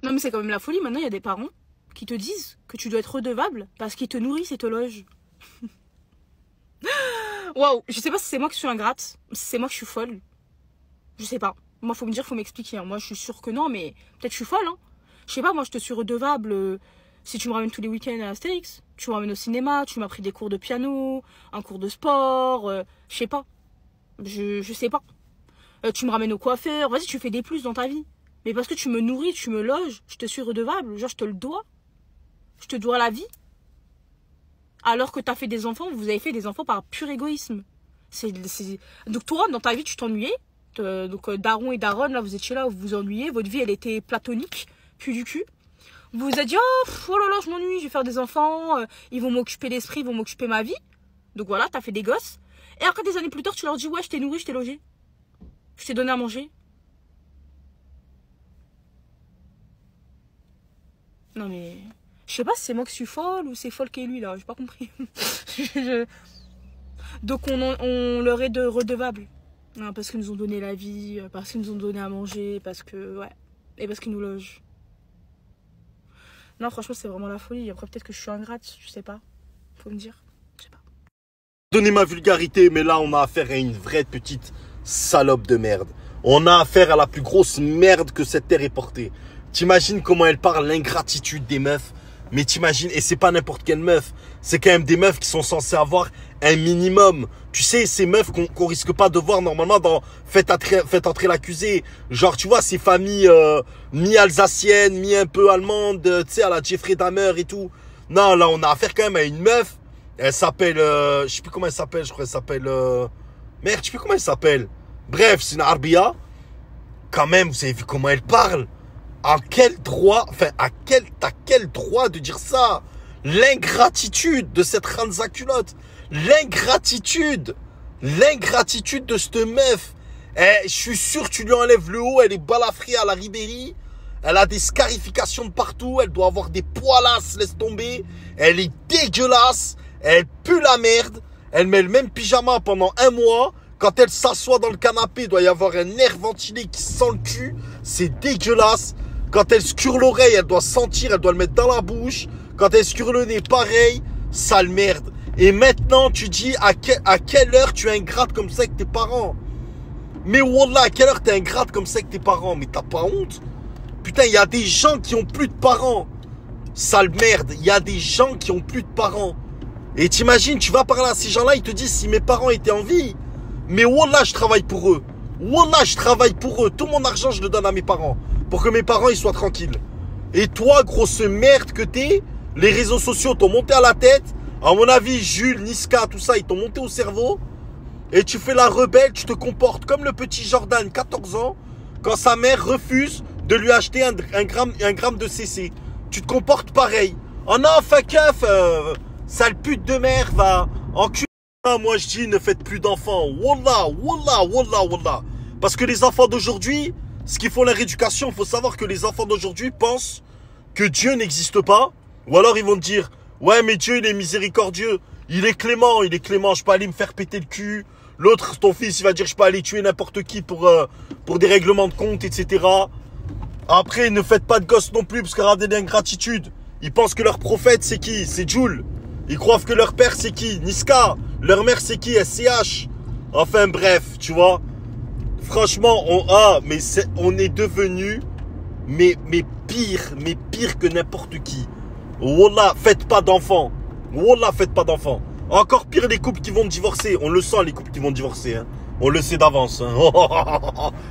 Non, mais c'est quand même la folie. Maintenant, il y a des parents qui te disent que tu dois être redevable parce qu'ils te nourrissent et te logent. Waouh, je sais pas si c'est moi qui suis ingrate, si c'est moi qui suis folle. Je sais pas. Moi, faut me dire, faut m'expliquer. Hein. Moi, je suis sûre que non, mais peut-être je suis folle. Hein. Je sais pas, moi, je te suis redevable si tu me ramènes tous les week-ends à Astérix. Tu me ramènes au cinéma, tu m'as pris des cours de piano, un cours de sport, je sais pas. Je sais pas. Tu me ramènes au coiffeur, vas-y, tu fais des plus dans ta vie. Mais parce que tu me nourris, tu me loges, je te suis redevable. Genre, je te le dois. Je te dois la vie. Alors que t'as fait des enfants, vous avez fait des enfants par pur égoïsme. Donc toi, dans ta vie, tu t'ennuyais. Donc Daron et Daronne, là, vous étiez là, vous vous ennuyez. Votre vie, elle était platonique, puis du cul. Vous vous êtes dit, oh là là, je m'ennuie, je vais faire des enfants. Ils vont m'occuper l'esprit, ils vont m'occuper ma vie. Donc voilà, t'as fait des gosses. Et après, des années plus tard, tu leur dis, ouais, je t'ai nourri, je t'ai logé. Je t'ai donné à manger. Non mais... Je sais pas si c'est moi qui suis folle ou c'est folle qui est lui, là. J'ai pas compris. Donc on leur est redevable. Non, parce qu'ils nous ont donné la vie, parce qu'ils nous ont donné à manger, parce que... Ouais. Et parce qu'ils nous logent. Non, franchement, c'est vraiment la folie. Après, peut-être que je suis ingrate, je sais pas. Faut me dire. Je sais pas. Donner ma vulgarité, mais là, on a affaire à une vraie petite salope de merde. On a affaire à la plus grosse merde que cette terre ait portée. T'imagines comment elle parle, l'ingratitude des meufs. Mais t'imagines, et c'est pas n'importe quelle meuf, c'est quand même des meufs qui sont censées avoir un minimum. Tu sais, ces meufs qu'on risque pas de voir normalement dans Faites entrer l'accusé. Genre, tu vois, ces familles mi-alsaciennes, mi un peu allemandes, tu sais, à la Jeffrey Dahmer et tout. Non, là, on a affaire quand même à une meuf. Elle s'appelle, je sais plus comment elle s'appelle, je crois qu'elle s'appelle... Merde, je sais plus comment elle s'appelle. Bref, c'est une Arbia. Quand même, vous avez vu comment elle parle? À quel droit, enfin, t'as quel droit de dire ça? L'ingratitude de cette ranza culotte. L'ingratitude de cette meuf. Je suis sûr, tu lui enlèves le haut, elle est balafrée à la Ribéry. Elle a des scarifications de partout, elle doit avoir des poilasses, laisse tomber. Elle est dégueulasse, elle pue la merde. Elle met le même pyjama pendant un mois. Quand elle s'assoit dans le canapé, il doit y avoir un air ventilé qui sent le cul. C'est dégueulasse. Quand elle scure l'oreille, elle doit sentir, elle doit le mettre dans la bouche. Quand elle scure le nez, pareil, sale merde. Et maintenant, tu dis à quelle heure tu es ingrate comme ça avec tes parents? Mais wallah, à quelle heure tu es ingrate comme ça avec tes parents? Mais t'as pas honte? Putain, il y a des gens qui ont plus de parents. Sale merde, il y a des gens qui ont plus de parents. Et t'imagines, tu vas parler à ces gens-là, ils te disent si mes parents étaient en vie. Mais wallah, je travaille pour eux. Wallah, je travaille pour eux. Tout mon argent, je le donne à mes parents. Pour que mes parents, ils soient tranquilles. Et toi, grosse merde que t'es, les réseaux sociaux t'ont monté à la tête. À mon avis, Jules, Niska, tout ça, ils t'ont monté au cerveau. Et tu fais la rebelle, tu te comportes comme le petit Jordan, 14 ans, quand sa mère refuse de lui acheter un gramme de CC. Tu te comportes pareil. Oh non, fuck off, sale pute de mère, va en cul. Moi, je dis, ne faites plus d'enfants. Wallah, wallah, wallah, wallah. Parce que les enfants d'aujourd'hui, ce qu'ils font leur éducation, il faut savoir que les enfants d'aujourd'hui pensent que Dieu n'existe pas. Ou alors ils vont te dire, ouais, mais Dieu, il est miséricordieux. Il est clément, je peux aller me faire péter le cul. L'autre, ton fils, il va dire, je peux aller tuer n'importe qui pour des règlements de compte, etc. Après, ne faites pas de gosses non plus, parce que regardez l'ingratitude. Ils pensent que leur prophète, c'est qui? C'est Jules. Ils croient que leur père, c'est qui? Niska. Leur mère, c'est qui? SCH. Enfin, bref, tu vois. Franchement, on est devenu mais pire que n'importe qui. Wallah, faites pas d'enfants. Wallah, faites pas d'enfants. Encore pire les couples qui vont divorcer. On le sent, les couples qui vont divorcer. Hein. On le sait d'avance. Hein.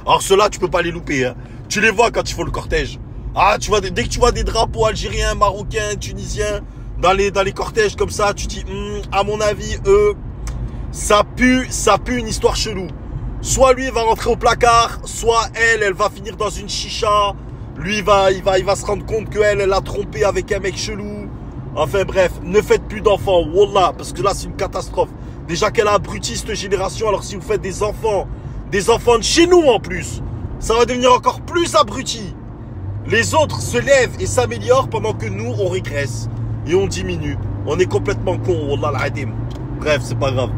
Alors ceux-là, tu peux pas les louper. Hein. Tu les vois quand ils font le cortège. Ah, tu vois, dès que tu vois des drapeaux algériens, marocains, tunisiens dans les cortèges comme ça, tu dis, à mon avis, ça pue une histoire chelou. Soit lui, il va rentrer au placard, soit elle va finir dans une chicha. Lui, il va se rendre compte qu'elle l'a trompé avec un mec chelou. Enfin bref, ne faites plus d'enfants, wallah, parce que là, c'est une catastrophe. Déjà qu'elle a abruti cette génération, alors si vous faites des enfants de chez nous en plus, ça va devenir encore plus abruti. Les autres se lèvent et s'améliorent pendant que nous, on régresse. Et on diminue. On est complètement con, wallah al-adim. Bref, c'est pas grave.